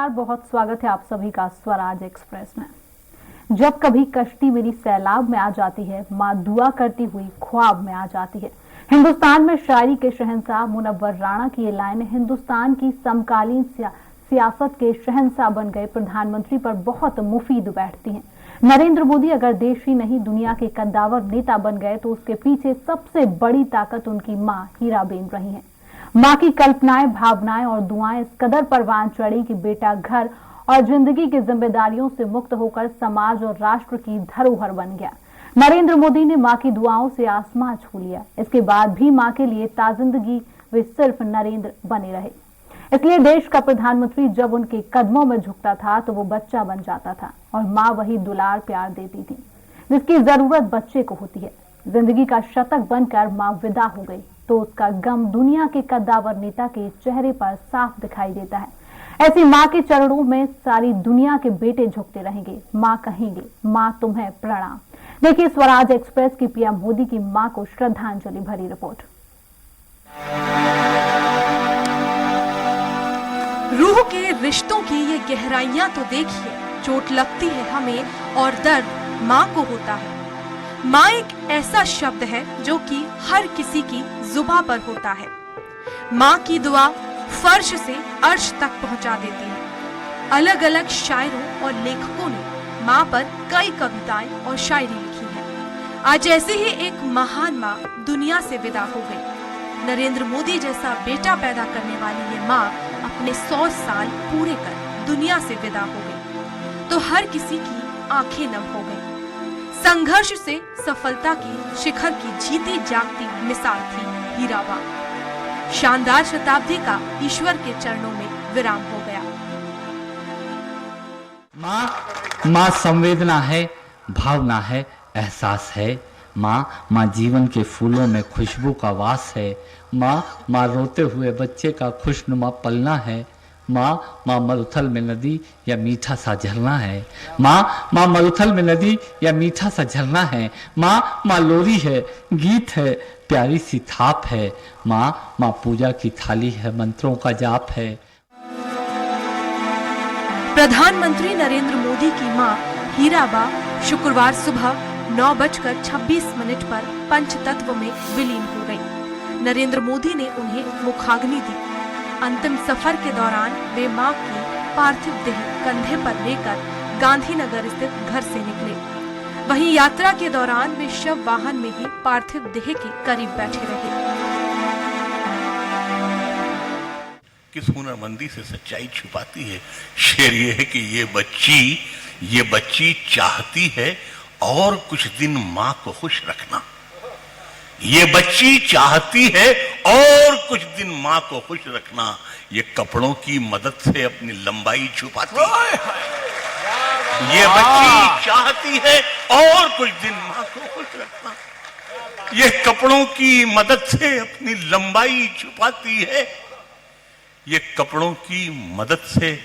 नमस्कार, बहुत स्वागत है आप सभी का स्वराज एक्सप्रेस में। जब कभी कश्ती मेरी सैलाब में आ जाती है, माँ दुआ करती हुई ख्वाब में आ जाती है। हिंदुस्तान में शायरी के शहंशाह मुनव्वर राणा की ये लाइनें हिंदुस्तान की समकालीन सियासत के शहंशाह बन गए प्रधानमंत्री पर बहुत मुफीद बैठती हैं। नरेंद्र मोदी अगर देश ही नहीं दुनिया के कद्दावर नेता बन गए तो उसके पीछे सबसे बड़ी ताकत उनकी माँ हीराबेन रही है। माँ की कल्पनाएं, भावनाएं और दुआएं इस कदर परवान चढ़ी कि बेटा घर और जिंदगी की जिम्मेदारियों से मुक्त होकर समाज और राष्ट्र की धरोहर बन गया। नरेंद्र मोदी ने माँ की दुआओं से आसमां छू लिया। इसके बाद भी माँ के लिए ताजिंदगी वे सिर्फ नरेंद्र बने रहे। इसलिए देश का प्रधानमंत्री जब उनके कदमों में झुकता था तो वो बच्चा बन जाता था और माँ वही दुलार प्यार देती थी जिसकी जरूरत बच्चे को होती है। जिंदगी का शतक बनकर माँ विदा हो गई तो उसका गम दुनिया के कद्दावर नेता के चेहरे पर साफ दिखाई देता है। ऐसी माँ के चरणों में सारी दुनिया के बेटे झुकते रहेंगे। माँ कहेंगे, माँ तुम्हें प्रणाम। देखिए स्वराज एक्सप्रेस की पीएम मोदी की माँ को श्रद्धांजलि भरी रिपोर्ट। रूह के रिश्तों की ये गहराइयां तो देखिए, चोट लगती है हमें और दर्द माँ को होता है। माँ एक ऐसा शब्द है जो कि हर किसी की जुबां पर होता है। माँ की दुआ फर्श से अर्श तक पहुंचा देती है। अलग अलग शायरों और लेखकों ने माँ पर कई कविताएं और शायरी लिखी है। आज ऐसे ही एक महान माँ दुनिया से विदा हो गई। नरेंद्र मोदी जैसा बेटा पैदा करने वाली ये माँ अपने 100 साल पूरे कर दुनिया से विदा हो गई तो हर किसी की आंखें नम हो गई। संघर्ष से सफलता की शिखर की जीती जागती मिसाल थी हीराबा। शानदार शताब्दी का ईश्वर के चरणों में विराम हो गया। माँ संवेदना है, भावना है, एहसास है। माँ जीवन के फूलों में खुशबू का वास है। माँ रोते हुए बच्चे का खुशनुमा पलना है। माँ मरुथल में नदी या मीठा सा झरना है। माँ मरुथल में नदी या मीठा सा झरना है। माँ लोरी है, गीत है, प्यारी सी थाप है। माँ पूजा की थाली है, मंत्रों का जाप है। प्रधानमंत्री नरेंद्र मोदी की मां हीराबा शुक्रवार सुबह 9:26 पर पंचतत्व में विलीन हो गई। नरेंद्र मोदी ने उन्हें मुखाग्नि दी। अंतिम सफर के दौरान वे मां की पार्थिव देह कंधे पर लेकर गांधीनगर स्थित घर से निकले। वहीं यात्रा के दौरान वे शव वाहन में ही पार्थिव देह के करीब बैठे रहे। किस हुनरमंदी से सच्चाई छुपाती है। शेर ये है कि ये बच्ची चाहती है और कुछ दिन माँ को खुश रखना। ये बच्ची चाहती है और कुछ दिन माँ को खुश रखना। ये कपड़ों की मदद से अपनी लंबाई छुपाती है। ये बच्ची चाहती है और कुछ दिन माँ को खुश रखना। ये कपड़ों की मदद से अपनी लंबाई छुपाती है। ये कपड़ों की मदद से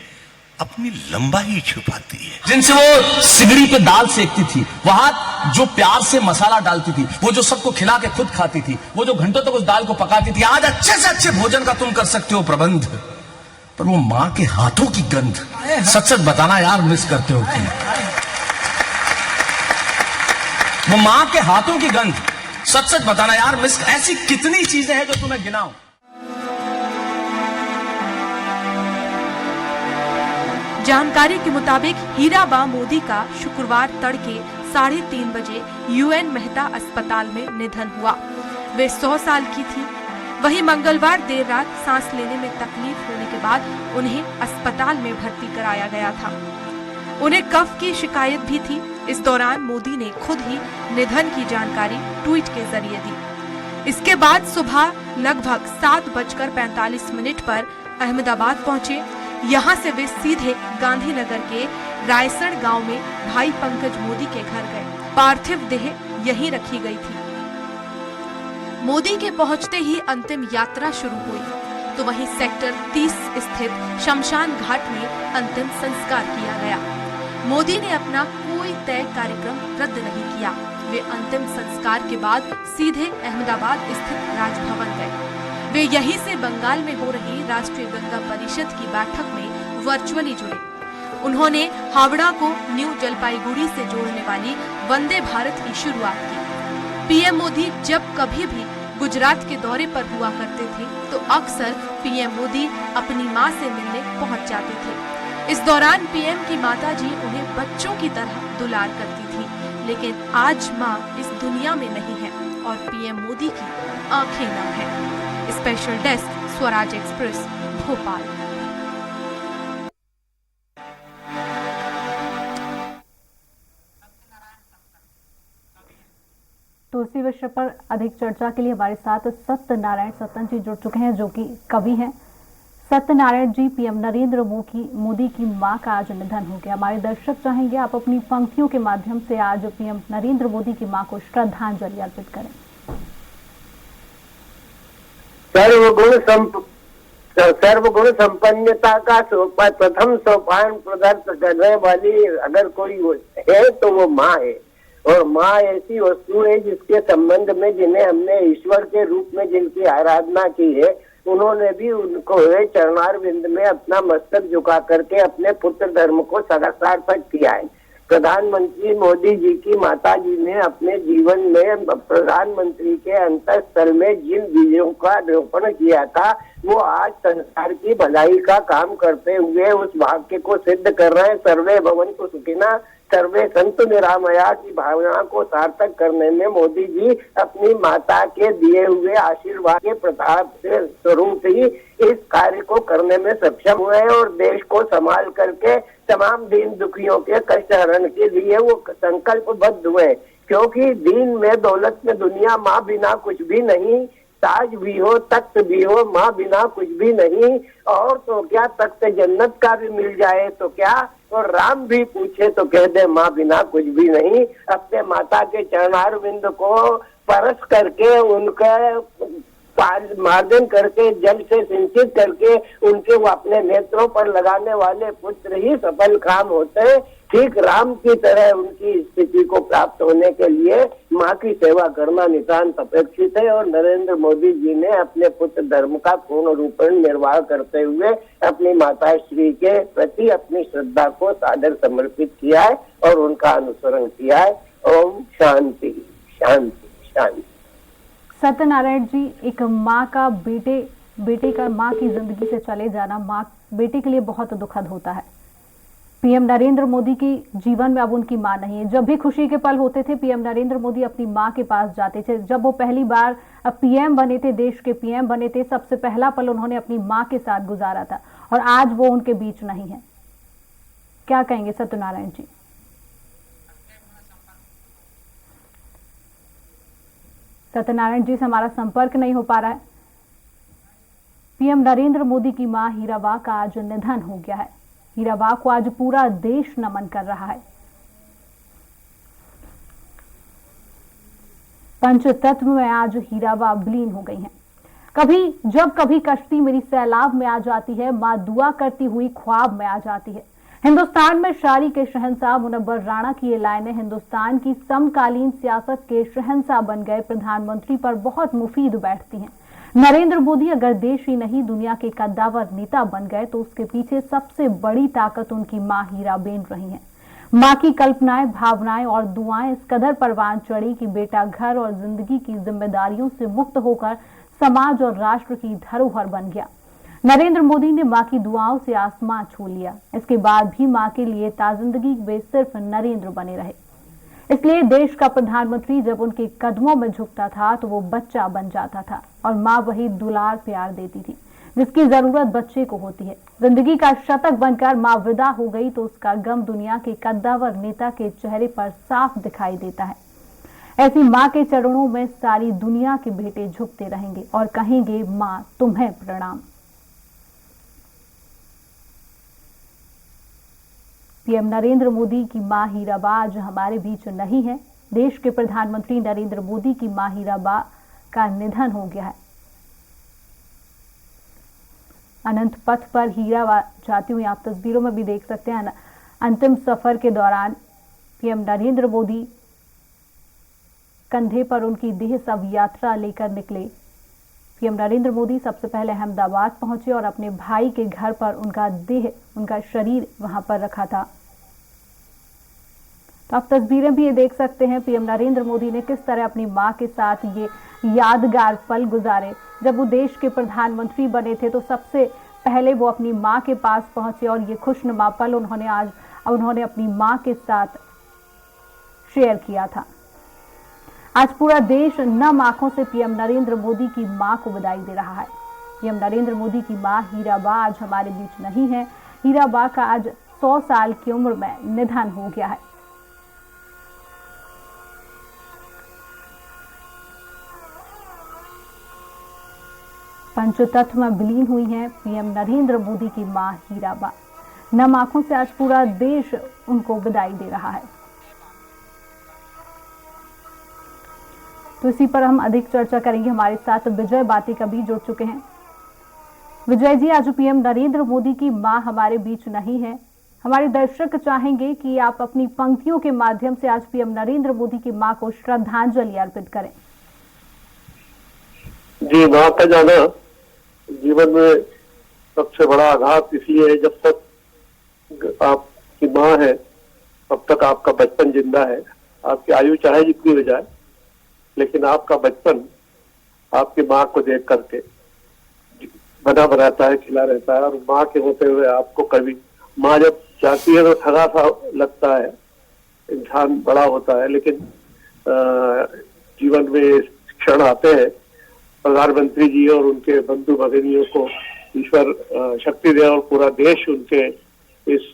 अपनी लंबाई छुपाती है। जिनसे वो सिगड़ी पे दाल सेकती थी, वहां जो प्यार से मसाला डालती थी, वो जो सबको खिला के खुद खाती थी, वो जो घंटों तक उस दाल को पकाती थी। आज अच्छे से अच्छे भोजन का तुम कर सकते हो प्रबंध, पर वो माँ के हाथों की गंध, सच सच बताना यार मिस करते हो तुम। वो माँ के हाथों की गंध, सच सच बताना यार मिस। ऐसी कितनी चीजें हैं जो तुम्हें गिनाऊं। जानकारी के मुताबिक हीराबा मोदी का शुक्रवार तड़के 3:30 बजे UN मेहता अस्पताल में निधन हुआ। वे 100 साल की थी। वहीं मंगलवार देर रात सांस लेने में तकलीफ होने के बाद उन्हें अस्पताल में भर्ती कराया गया था। उन्हें कफ की शिकायत भी थी। इस दौरान मोदी ने खुद ही निधन की जानकारी ट्वीट के जरिए दी। इसके बाद सुबह लगभग 7:45 पर अहमदाबाद पहुंचे। यहाँ से वे सीधे गांधीनगर के रायसण गांव में भाई पंकज मोदी के घर गए। पार्थिव देह यहीं रखी गई थी। मोदी के पहुंचते ही अंतिम यात्रा शुरू हुई तो वहीं सेक्टर 30 स्थित शमशान घाट में अंतिम संस्कार किया गया। मोदी ने अपना कोई तय कार्यक्रम रद्द नहीं किया। वे अंतिम संस्कार के बाद सीधे अहमदाबाद स्थित राजभवन गए। वे यहीं से बंगाल में हो रही राष्ट्रीय गंगा परिषद की बैठक में वर्चुअली जुड़े। उन्होंने हावड़ा को न्यू जलपाईगुड़ी से जोड़ने वाली वंदे भारत की शुरुआत की। पीएम मोदी जब कभी भी गुजरात के दौरे पर हुआ करते थे तो अक्सर पीएम मोदी अपनी मां से मिलने पहुंच जाते थे। इस दौरान पीएम की माताजी उन्हें बच्चों की तरह दुलार करती थी, लेकिन आज मां इस दुनिया में नहीं है और पीएम मोदी की आंखें नम है। Special desk Swaraj express, Bhopal. तो इसी विषय पर अधिक चर्चा के लिए हमारे साथ सत्यनारायण सत्तन जी जुड़ चुके हैं, जो कि कवि हैं। सत्यनारायण जी, पीएम नरेंद्र मोदी की मां का आज निधन हो गया। हमारे दर्शक चाहेंगे आप अपनी पंक्तियों के माध्यम से आज पीएम नरेंद्र मोदी की मां को श्रद्धांजलि अर्पित करें। सर्वगुण संपन्नता का प्रथम सोपान प्रदर्शित करने वाली अगर कोई है तो वो माँ है। और माँ ऐसी वस्तु है जिसके संबंध में जिन्हें हमने ईश्वर के रूप में जिनकी आराधना की है, उन्होंने भी उनको चरणारविंद में अपना मस्तक झुका करके अपने पुत्र धर्म को सार्थक किया है। प्रधानमंत्री मोदी जी की माता जी ने अपने जीवन में प्रधानमंत्री के अंतःस्थल में जिन बीजों का रोपण किया था, वो आज संसार की भलाई का काम करते हुए उस भाग्य को सिद्ध कर रहे हैं। सर्वे भवन्तु सुखिनः, सर्वे सन्तु निरामया की भावना को सार्थक करने में मोदी जी अपनी माता के दिए हुए आशीर्वाद के प्रताप से स्वरूप ही इस कार्य को करने में सक्षम हुए हैं और देश को संभाल करके तमाम दीन दुखियों के कष्ट हरण के लिए वो संकल्पबद्ध हुए। क्योंकि दीन में दौलत में दुनिया माँ बिना कुछ भी नहीं, ताज भी हो तख्त भी हो माँ बिना कुछ भी नहीं, और तो क्या तख्त जन्नत का भी मिल जाए तो क्या, और राम भी पूछे तो कह दे माँ बिना कुछ भी नहीं। अपने माता के चरणारविंद को परस करके उनका मार्जन करके जल से सिंचित करके उनके वो अपने नेत्रों पर लगाने वाले पुत्र ही सफल काम होते हैं। ठीक राम की तरह उनकी स्थिति को प्राप्त होने के लिए माँ की सेवा करना नितांत अपेक्षित है। और नरेंद्र मोदी जी ने अपने पुत्र धर्म का पूर्ण रूपेण निर्वाह करते हुए अपनी माता श्री के प्रति अपनी श्रद्धा को सादर समर्पित किया है और उनका अनुसरण किया है। ओम शांति शांति शांति। सत्यनारायण जी, एक माँ का बेटे का माँ की जिंदगी से चले जाना माँ बेटे के लिए बहुत दुखद होता है। पीएम नरेंद्र मोदी की जीवन में अब उनकी माँ नहीं है। जब भी खुशी के पल होते थे, पीएम नरेंद्र मोदी अपनी माँ के पास जाते थे। जब वो पहली बार पीएम बने थे, देश के पीएम बने थे, सबसे पहला पल उन्होंने अपनी माँ के साथ गुजारा था और आज वो उनके बीच नहीं है। क्या कहेंगे सत्यनारायण जी? सत्यनारायण जी से हमारा संपर्क नहीं हो पा रहा है। पीएम नरेंद्र मोदी की मां हीराबा का आज निधन हो गया है। हीराबा को आज पूरा देश नमन कर रहा है। पंचतत्व में आज हीराबा विलीन हो गई हैं। जब कभी कश्ती मेरी सैलाब में आ जाती है, मां दुआ करती हुई ख्वाब में आ जाती है। हिंदुस्तान में शायरी के शहंशाह मुनव्वर राणा की ये लाइनें हिंदुस्तान की समकालीन सियासत के शहंशाह बन गए प्रधानमंत्री पर बहुत मुफीद बैठती हैं। नरेंद्र मोदी अगर देश ही नहीं दुनिया के कद्दावर नेता बन गए तो उसके पीछे सबसे बड़ी ताकत उनकी मां हीराबेन रही है। मां की कल्पनाएं, भावनाएं और दुआएं इस कदर परवान चढ़ी कि बेटा घर और जिंदगी की जिम्मेदारियों से मुक्त होकर समाज और राष्ट्र की धरोहर बन गया। नरेंद्र मोदी ने मां की दुआओं से आसमां छू लिया। इसके बाद भी मां के लिए ताजिंदगी वे सिर्फ नरेंद्र बने रहे। इसलिए देश का प्रधानमंत्री जब उनके कदमों में झुकता था तो वो बच्चा बन जाता था और मां वही दुलार प्यार देती थी जिसकी जरूरत बच्चे को होती है। जिंदगी का शतक बनकर मां विदा हो गई तो उसका गम दुनिया के कद्दावर नेता के चेहरे पर साफ दिखाई देता है। ऐसी मां के चरणों में सारी दुनिया के बेटे झुकते रहेंगे और कहेंगे मां तुम्हें प्रणाम। पीएम नरेंद्र मोदी की मां हीराबा आज हमारे बीच नहीं है। देश के प्रधानमंत्री नरेंद्र मोदी की मां हीराबा का निधन हो गया है। अनंत पथ पर हीरा जाती हुई आप तस्वीरों में भी देख सकते हैं। अंतिम सफर के दौरान पीएम नरेंद्र मोदी कंधे पर उनकी देह शव यात्रा लेकर निकले। पीएम नरेंद्र मोदी सबसे पहले अहमदाबाद पहुंचे और अपने भाई के घर पर उनका शरीर वहां पर रखा था। तो आप तस्वीरें भी ये देख सकते हैं, पीएम नरेंद्र मोदी ने किस तरह अपनी मां के साथ ये यादगार पल गुजारे। जब वो देश के प्रधानमंत्री बने थे तो सबसे पहले वो अपनी मां के पास पहुंचे और ये खुशनुमा पल उन्होंने अपनी मां के साथ शेयर किया था। आज पूरा देश नम आंखों से पीएम नरेंद्र मोदी की मां को बधाई दे रहा है। पीएम नरेंद्र मोदी की मां हीराबा आज हमारे बीच नहीं है। हीराबा का आज 100 साल की उम्र में निधन हो गया है। पंचतत्व में विलीन हुई हैं पीएम नरेंद्र मोदी की मां हीराबा। नम आंखों से आज पूरा देश उनको विदाई दे रहा है। तो इसी पर हम अधिक चर्चा करेंगे। हमारे साथ विजय बातिका भी जुड़ चुके हैं। विजय जी, आज पीएम नरेंद्र मोदी की मां हमारे बीच नहीं है। हमारे दर्शक चाहेंगे कि आप अपनी पंक्तियों के माध्यम से आज पीएम नरेंद्र मोदी की मां को श्रद्धांजलि अर्पित करें। जी, मां का जाना जीवन में सबसे बड़ा आघात इसलिए है, जब तक आपकी मां है तब तक आपका बचपन जिंदा है। आपकी आयु चाहे जितनी हो जाए, लेकिन आपका बचपन आपकी मां को देख करके बना रहता है, खिला रहता है। और मां के होते हुए आपको कभी मां जब जाती है तो ठगा सा लगता है, इंसान बड़ा होता है, लेकिन जीवन में क्षण आते हैं। प्रधानमंत्री जी और उनके बंधु भगिनियों को ईश्वर शक्ति दे और पूरा देश उनके इस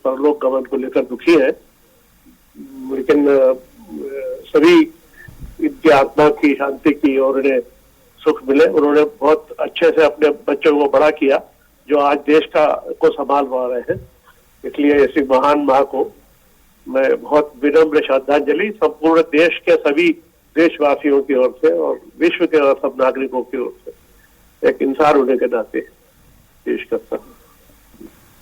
परलोक गमन को लेकर दुखी है। लेकिन सभी इनकी आत्मा की शांति की और उन्हें सुख मिले। उन्होंने बहुत अच्छे से अपने बच्चों को बड़ा किया जो आज देश को संभाल पा रहे हैं। इसलिए ऐसी महान मां को मैं बहुत विनम्र श्रद्धांजलि संपूर्ण देश के सभी देशवासियों की ओर से और विश्व के और सब नागरिकों की ओर से एक इंसान होने के नाते पेश करता हूँ।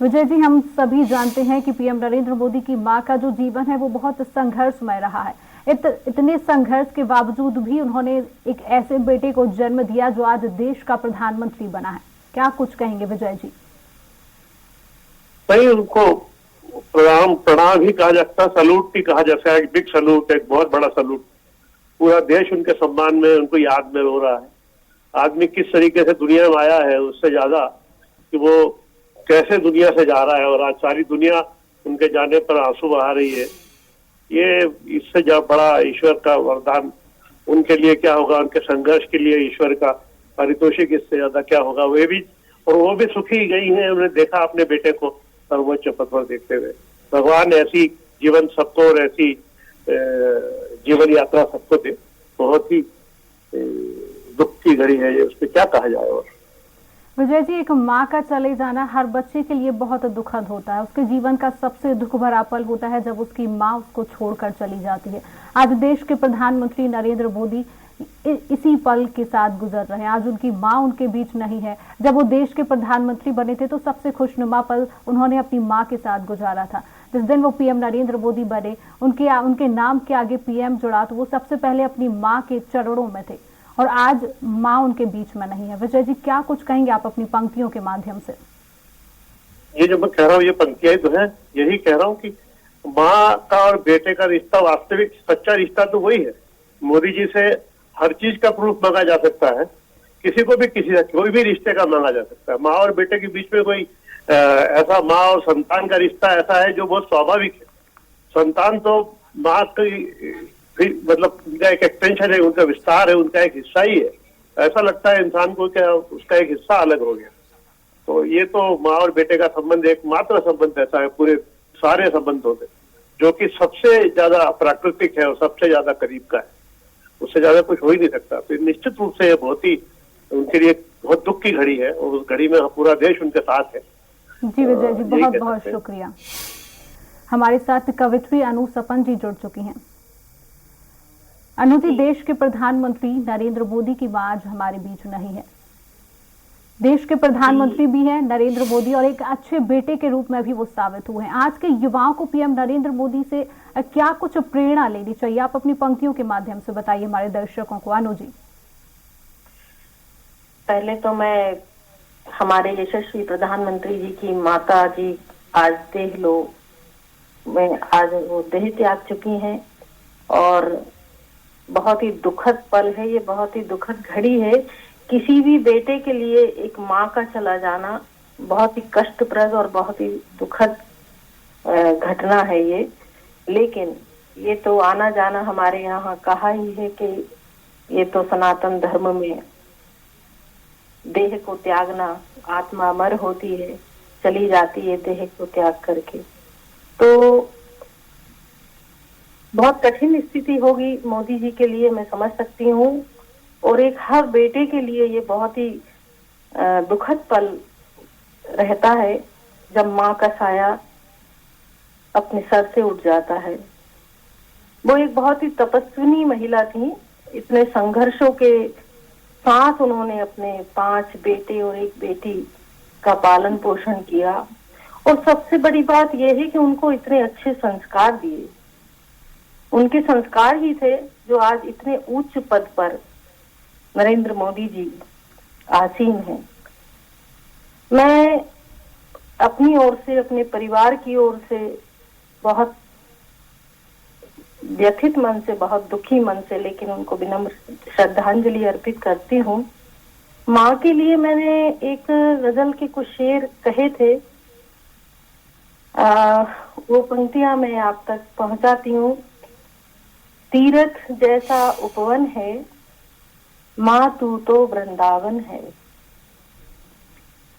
विजय जी, हम सभी जानते हैं कि पीएम नरेंद्र मोदी की मां का जो जीवन है वो बहुत संघर्षमय रहा है। इतने संघर्ष के बावजूद भी उन्होंने एक ऐसे बेटे को जन्म दिया जो आज देश का प्रधानमंत्री बना है। क्या कुछ कहेंगे विजय जी? नहीं, उनको प्रणाम ही कहा जाता, सलूट भी कहा जाता है। एक बिग सलूट, एक बहुत बड़ा सलूट। पूरा देश उनके सम्मान में, उनको याद में रो रहा है। आदमी किस तरीके से दुनिया में आया है उससे ज्यादा कि वो कैसे दुनिया से जा रहा है, और आज सारी दुनिया उनके जाने पर आंसू बहा रही है। ये इससे जब बड़ा ईश्वर का वरदान उनके लिए क्या होगा, उनके संघर्ष के लिए ईश्वर का पारितोषिक इससे ज्यादा क्या होगा। वो भी सुखी गई हैं। उन्होंने देखा अपने बेटे को सर्वोच्च पद पर देखते हुए। भगवान ऐसी जीवन सबको और ऐसी जीवन यात्रा सबको दे। बहुत ही दुख की घड़ी है ये, उस पर क्या कहा जाए। और विजय जी, एक माँ का चले जाना हर बच्चे के लिए बहुत दुखद होता है। उसके जीवन का सबसे दुख भरा पल होता है जब उसकी माँ उसको छोड़कर चली जाती है। आज देश के प्रधानमंत्री नरेंद्र मोदी इसी पल के साथ गुजर रहे हैं। आज उनकी माँ उनके बीच नहीं है। जब वो देश के प्रधानमंत्री बने थे तो सबसे खुशनुमा पल उन्होंने अपनी माँ के साथ गुजारा था। जिस दिन वो पीएम नरेंद्र मोदी बने, उनके नाम के आगे पीएम जुड़ा तो वो सबसे पहले अपनी माँ के चरणों में थे, और आज माँ उनके बीच में नहीं है। विजय जी, क्या कुछ कहेंगे आप अपनी पंक्तियों के माध्यम से? ये जो मैं कह रहा हूँ, ये पंक्तियां तो है, यही कह रहा हूँ कि माँ का और बेटे का रिश्ता, वास्तविक सच्चा रिश्ता तो वही है। मोदी जी से हर चीज का प्रूफ मांगा जा सकता है। किसी को भी कोई भी रिश्ते का मांगा जा सकता है। माँ और बेटे के बीच में कोई ऐसा माँ और संतान का रिश्ता ऐसा है जो बहुत स्वाभाविक है। संतान तो माँ की मतलब उनका एक एक्सटेंशन है, उनका विस्तार है, उनका एक हिस्सा ही है। ऐसा लगता है इंसान को क्या उसका एक हिस्सा अलग हो गया। तो ये तो माँ और बेटे का संबंध एकमात्र संबंध ऐसा है पूरे सारे संबंधों में जो कि सबसे ज्यादा प्राकृतिक है और सबसे ज्यादा करीब का है। उससे ज्यादा कुछ हो ही नहीं सकता। तो निश्चित रूप से ये बहुत ही उनके लिए बहुत दुख की घड़ी है, और उस घड़ी में पूरा देश उनके साथ है। जी विजय जी, बहुत बहुत शुक्रिया। हमारे साथ कवित्री अनु सपन जी जुड़ चुकी हैं। अनु जी, देश के प्रधानमंत्री नरेंद्र मोदी की मां आज हमारे बीच नहीं है। देश के प्रधानमंत्री भी हैं नरेंद्र मोदी, और एक अच्छे बेटे के रूप में भी वो साबित हुए हैं। आज के युवाओं को पीएम नरेंद्र मोदी से क्या कुछ प्रेरणा लेनी चाहिए? आप अपनी पंक्तियों के माध्यम से बताइए हमारे दर्शकों को। अनु जी, ये जो मैं कह रहा हूँ ये पंक्तियां तो है, यही कह रहा हूँ कि माँ का और बेटे का रिश्ता, वास्तविक सच्चा रिश्ता तो वही है। मोदी जी से हर चीज का प्रूफ मांगा जा सकता है। किसी को भी किसी कोई भी रिश्ते का मांगा जा सकता है। पहले तो मैं हमारे यशस्वी प्रधानमंत्री जी की माता जी आज देह लो में आज वो देह त्याग चुकी हैं और बहुत ही दुखद पल है ये, बहुत ही दुखद घड़ी है। किसी भी बेटे के लिए एक माँ का चला जाना बहुत ही कष्टप्रद और बहुत ही दुखद घटना है ये। लेकिन ये तो आना जाना हमारे यहाँ कहा ही है कि ये तो सनातन धर्म में देह को त्यागना, आत्मा अमर होती है, चली जाती है देह को त्याग करके। तो बहुत कठिन स्थिति होगी मोदी जी के लिए, मैं समझ सकती हूँ। और एक हर बेटे के लिए ये बहुत ही दुखद पल रहता है जब माँ का साया अपने सर से उठ जाता है। वो एक बहुत ही तपस्विनी महिला थी। इतने संघर्षों के साथ उन्होंने अपने 5 बेटे और 1 बेटी का पालन पोषण किया। और सबसे बड़ी बात यह है कि उनको इतने अच्छे संस्कार दिए। उनके संस्कार ही थे जो आज इतने उच्च पद पर नरेंद्र मोदी जी आसीन हैं। मैं अपनी ओर से, अपने परिवार की ओर से बहुत व्यथित मन से, बहुत दुखी मन से, लेकिन उनको विनम्र श्रद्धांजलि अर्पित करती हूँ। माँ के लिए मैंने एक गजल के कुछ शेर कहे थे, वो पंक्तियां मैं आप तक पहुंचाती हूँ। तीरथ जैसा उपवन है, माँ तू तो वृंदावन है।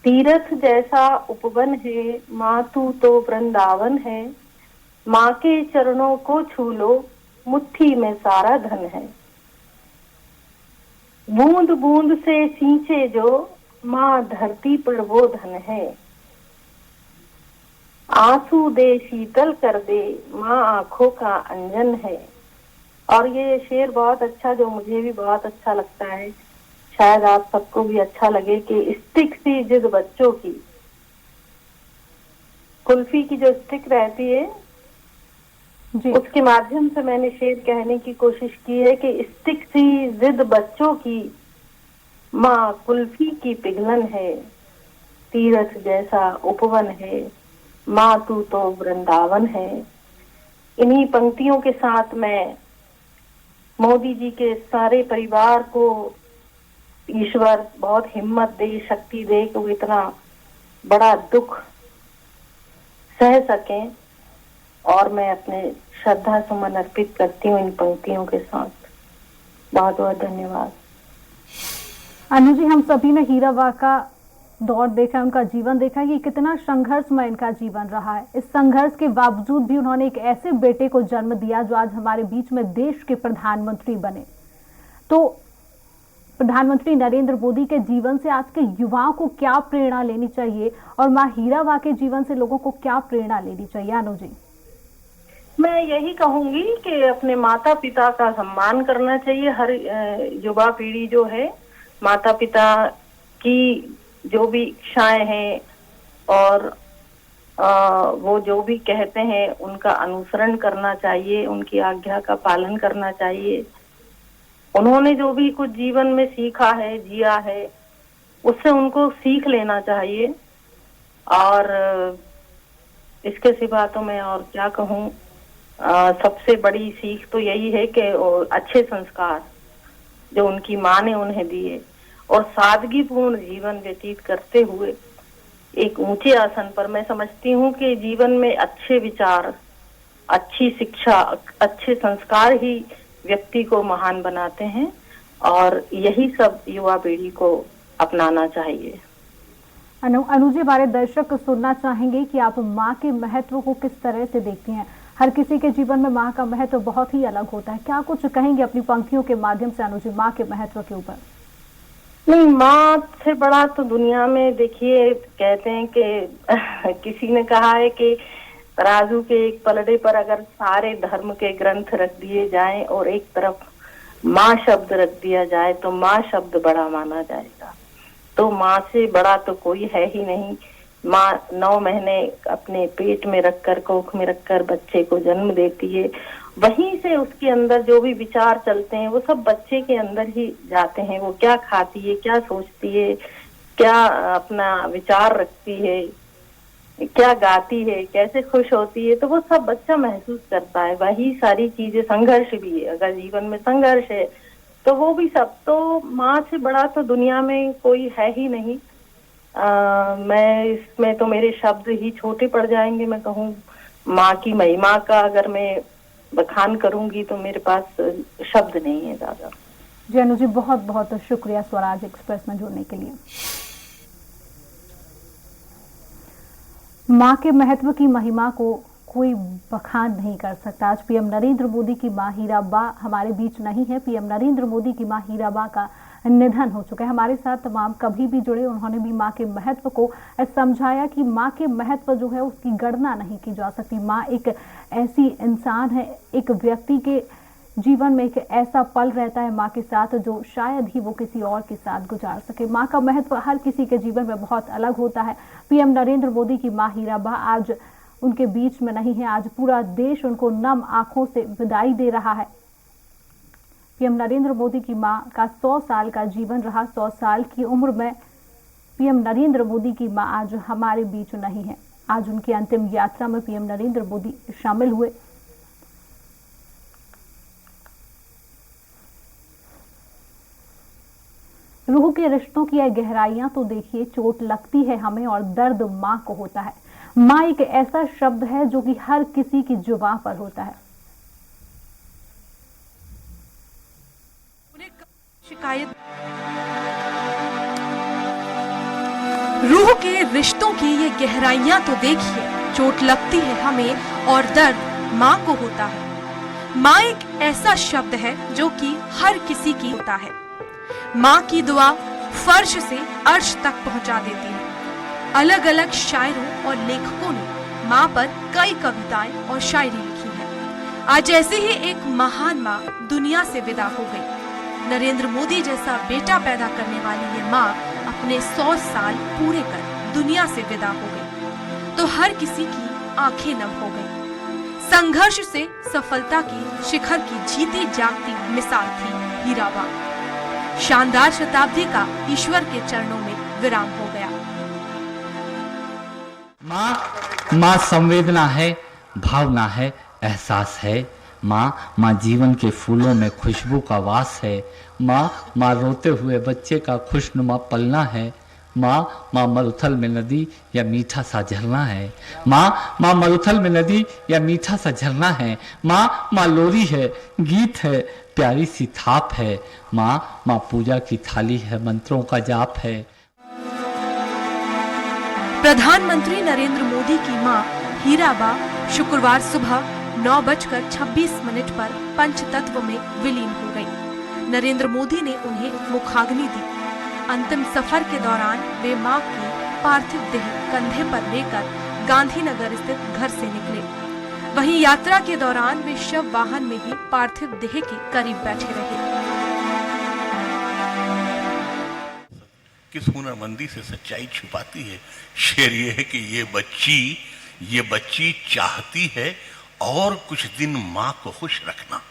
तीरथ जैसा उपवन है, माँ तू तो वृंदावन है। माँ के चरणों को छू लो, मुट्ठी में सारा धन है। बूंद बूंद से सींचे जो, माँ धरती पर वो धन है। आंसू दे शीतल कर दे, माँ आंखों का अंजन है। और ये शेर बहुत अच्छा, जो मुझे भी बहुत अच्छा लगता है, शायद आप सबको भी अच्छा लगे, कि स्टिक सी जिद बच्चों की। कुल्फी की जो स्टिक रहती है जी, उसके माध्यम से मैंने शेर कहने की कोशिश की है कि स्टिक सी जिद बच्चों की, माँ कुल्फी की पिघलन है। तीरथ जैसा उपवन है, माँ तू तो वृंदावन है। इन्हीं पंक्तियों के साथ मैं मोदी जी के सारे परिवार को ईश्वर बहुत हिम्मत दे, शक्ति दे कि वो इतना बड़ा दुख सह सकें। और मैं अपने श्रद्धा सुमन अर्पित करती हूँ इन पंक्तियों के साथ। बहुत बहुत धन्यवाद। अनु जी, हम सभी ने हीराबा का दौर देखा है, उनका जीवन देखा है कि कितना संघर्षमय इनका जीवन रहा है। इस संघर्ष के बावजूद भी उन्होंने एक ऐसे बेटे को जन्म दिया जो आज हमारे बीच में देश के प्रधानमंत्री बने। तो प्रधानमंत्री नरेंद्र मोदी के जीवन से आज के युवाओं को क्या प्रेरणा लेनी चाहिए और माँ हीराबा के जीवन से लोगों को क्या प्रेरणा लेनी चाहिए? अनु जी, मैं यही कहूंगी कि अपने माता पिता का सम्मान करना चाहिए। हर युवा पीढ़ी जो है, माता पिता की जो भी इच्छाएं हैं और वो जो भी कहते हैं उनका अनुसरण करना चाहिए, उनकी आज्ञा का पालन करना चाहिए। उन्होंने जो भी कुछ जीवन में सीखा है, जिया है, उससे उनको सीख लेना चाहिए। और इसके सिवा तो मैं और क्या कहूँ। सबसे बड़ी सीख तो यही है कि अच्छे संस्कार जो उनकी माँ ने उन्हें दिए और सादगीपूर्ण जीवन व्यतीत करते हुए एक ऊंचे आसन पर, मैं समझती हूँ कि जीवन में अच्छे विचार, अच्छी शिक्षा, अच्छे संस्कार ही व्यक्ति को महान बनाते हैं। और यही सब युवा पीढ़ी को अपनाना चाहिए। अनु जी, हमारे दर्शक सुनना चाहेंगे कि आप माँ के महत्व को किस तरह से देखती हैं। हर किसी के जीवन में माँ का महत्व बहुत ही अलग होता है। क्या कुछ कहेंगे अपनी पंक्तियों के माध्यम से अनु जी माँ के महत्व के ऊपर? नहीं, माँ से बड़ा तो दुनिया में देखिए, कहते हैं कि किसी ने कहा है कि तराजू के एक पलड़े पर अगर सारे धर्म के ग्रंथ रख दिए जाएं और एक तरफ माँ शब्द रख दिया जाए तो माँ शब्द बड़ा माना जाएगा। तो माँ से बड़ा तो कोई है ही नहीं। माँ 9 महीने अपने पेट में रखकर, कोख में रखकर बच्चे को जन्म देती है वहीं से उसके अंदर जो भी विचार चलते हैं वो सब बच्चे के अंदर ही जाते हैं। वो क्या खाती है, क्या सोचती है, क्या अपना विचार रखती है, क्या गाती है, कैसे खुश होती है, तो वो सब बच्चा महसूस करता है। वही सारी चीजें, संघर्ष भी है, अगर जीवन में संघर्ष है तो वो भी सब, तो माँ से बड़ा तो दुनिया में कोई है ही नहीं। मैं इसमें तो मेरे शब्द ही छोटे पड़ जाएंगे। मैं कहूँ माँ की महिमा का अगर मैं बखान करूंगी तो मेरे पास शब्द नहीं है ज्यादा। जी अनु जी, बहुत बहुत शुक्रिया स्वराज एक्सप्रेस में जुड़ने के लिए। माँ के महत्व की महिमा को कोई बखान नहीं कर सकता। आज पीएम नरेंद्र मोदी की मां हीराबा हमारे बीच नहीं है। पीएम नरेंद्र मोदी की मां हीराबा का निधन हो चुका है। हमारे साथ तमाम कभी भी जुड़े, उन्होंने भी माँ के महत्व को समझाया कि माँ के महत्व जो है उसकी गणना नहीं की जा सकती। माँ एक ऐसी इंसान है, एक व्यक्ति के जीवन में एक ऐसा पल रहता है माँ के साथ जो शायद ही वो किसी और के साथ गुजार सके। माँ का महत्व हर किसी के जीवन में बहुत अलग होता है। पीएम नरेंद्र मोदी की माँ हीराबा आज उनके बीच में नहीं है। आज पूरा देश उनको नम आंखों से विदाई दे रहा है। पीएम नरेंद्र मोदी की मां का 100 साल का जीवन रहा। 100 साल की उम्र में पीएम नरेंद्र मोदी की मां आज हमारे बीच नहीं है। आज उनकी अंतिम यात्रा में पीएम नरेंद्र मोदी शामिल हुए। रूह के रिश्तों की गहराइयां तो देखिए, चोट लगती है हमें और दर्द मां को होता है। मां एक ऐसा शब्द है जो कि हर किसी की जुबान पर होता है। शिकायत रूह के रिश्तों की ये गहराइयां तो देखिए, चोट लगती है हमें और दर्द माँ को होता है। माँ एक ऐसा शब्द है जो कि हर किसी की होता है। माँ की दुआ फर्श से अर्श तक पहुंचा देती है। अलग अलग शायरों और लेखकों ने माँ पर कई कविताएं और शायरी लिखी है। आज ऐसे ही एक महान माँ दुनिया से विदा हो गई। नरेंद्र मोदी जैसा बेटा पैदा करने वाली ये माँ अपने 100 साल पूरे कर दुनिया से विदा हो गई तो हर किसी की आंखें नम हो गई। संघर्ष से सफलता की शिखर की जीती जागती मिसाल थी हीराबा। शानदार शताब्दी का ईश्वर के चरणों में विराम हो गया। माँ संवेदना है, भावना है, एहसास है। माँ जीवन के फूलों में खुशबू का वास है। माँ रोते हुए बच्चे का खुशनुमा पलना है। माँ मरुथल में नदी या मीठा सा झरना है। माँ मरुथल में नदी या मीठा सा झरना है। माँ लोरी है, गीत है, प्यारी सी थाप है। माँ पूजा की थाली है, मंत्रों का जाप है। प्रधानमंत्री नरेंद्र मोदी की मां हीराबा शुक्रवार सुबह 9:26 पर पंचतत्व में विलीन हो गई। नरेंद्र मोदी ने उन्हें मुखाग्नि दी। अंतिम सफर के दौरान वे मां की पार्थिव देह कंधे पर लेकर गांधीनगर स्थित घर से निकले। वहीं यात्रा के दौरान वे शव वाहन में ही पार्थिव देह के करीब बैठे रहे। किस हुनरमंदी से सच्चाई छुपाती है। शेर ये है कि ये बच्ची चाहती है और कुछ दिन माँ को खुश रखना।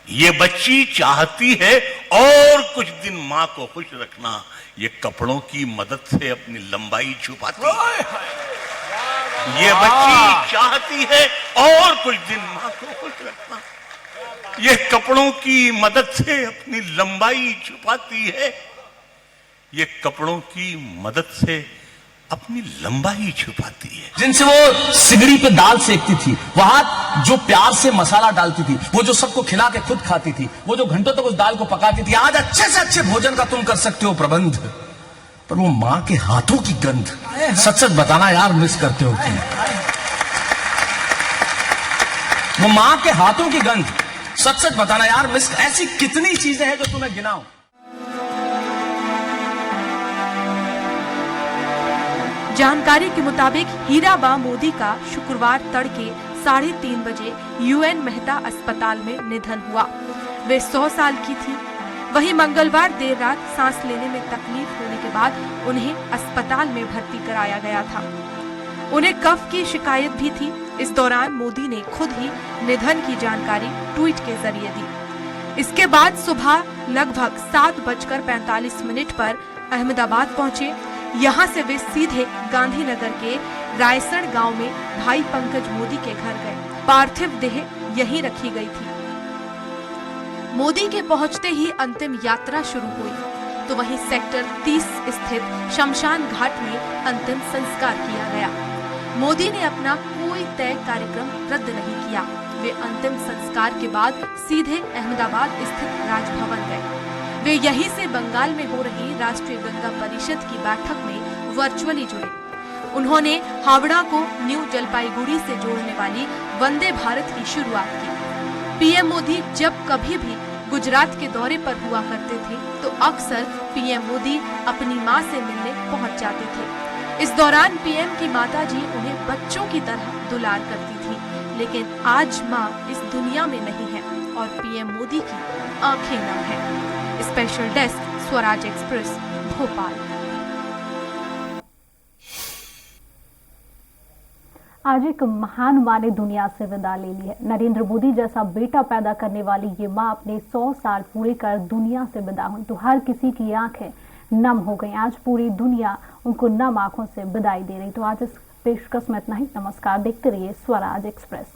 ये बच्ची चाहती है और कुछ दिन माँ को खुश रखना। ये कपड़ों की मदद से अपनी लंबाई छुपाती है। ये बच्ची चाहती है और कुछ दिन माँ को खुश रखना। ये कपड़ों की मदद से अपनी लंबाई छुपाती है। ये कपड़ों की मदद से अपनी लंबाई छुपाती है। जिनसे वो सिगड़ी पे दाल सेकती थी, वहां जो प्यार से मसाला डालती थी, वो जो सबको खिला के खुद खाती थी, वो जो घंटों तक उस दाल को पकाती थी। आज अच्छे से अच्छे भोजन का तुम कर सकते हो प्रबंध, पर वो माँ के हाथों की गंध, सच सच बताना यार मिस करते हो तुम। वो माँ के हाथों की गंध, सच सच बताना यार मिस। ऐसी कितनी चीजें हैं जो तुम्हें गिनाऊं। जानकारी के मुताबिक हीराबा मोदी का शुक्रवार तड़के 3:30 बजे यूएन मेहता अस्पताल में निधन हुआ। वे 100 साल की थी। वहीं मंगलवार देर रात सांस लेने में तकलीफ होने के बाद उन्हें अस्पताल में भर्ती कराया गया था। उन्हें कफ की शिकायत भी थी। इस दौरान मोदी ने खुद ही निधन की जानकारी ट्वीट के जरिए दी। इसके बाद सुबह लगभग 7:45 पर अहमदाबाद पहुंचे। यहां से वे सीधे गांधीनगर के रायसण गांव में भाई पंकज मोदी के घर गए। पार्थिव देह यहीं रखी गई थी। मोदी के पहुंचते ही अंतिम यात्रा शुरू हुई, तो वहीं सेक्टर 30 स्थित शमशान घाट में अंतिम संस्कार किया गया। मोदी ने अपना कोई तय कार्यक्रम रद्द नहीं किया। वे अंतिम संस्कार के बाद सीधे अहमदाबाद स्थित राजभवन गए। वे यहीं से बंगाल में हो रही राष्ट्रीय गंगा परिषद की बैठक में वर्चुअली जुड़े। उन्होंने हावड़ा को न्यू जलपाईगुड़ी से जोड़ने वाली वंदे भारत की शुरुआत की। पीएम मोदी जब कभी भी गुजरात के दौरे पर हुआ करते थे तो अक्सर पीएम मोदी अपनी मां से मिलने पहुंच जाते थे। इस दौरान पीएम की माताजी उन्हें बच्चों की तरह दुलार करती थी, लेकिन आज मां इस दुनिया में नहीं है और पीएम मोदी की आंखें नम हैं। Special desk, Swaraj express, Bhopal. आज एक महान मां ने दुनिया से विदा ले ली है। नरेंद्र मोदी जैसा बेटा पैदा करने वाली ये मां अपने 100 साल पूरे कर दुनिया से विदा हुई तो हर किसी की आंखें नम हो गई। आज पूरी दुनिया उनको नम आंखों से विदाई दे रही। तो आज इस पेशकश में इतना ही। नमस्कार, देखते रहिए स्वराज एक्सप्रेस।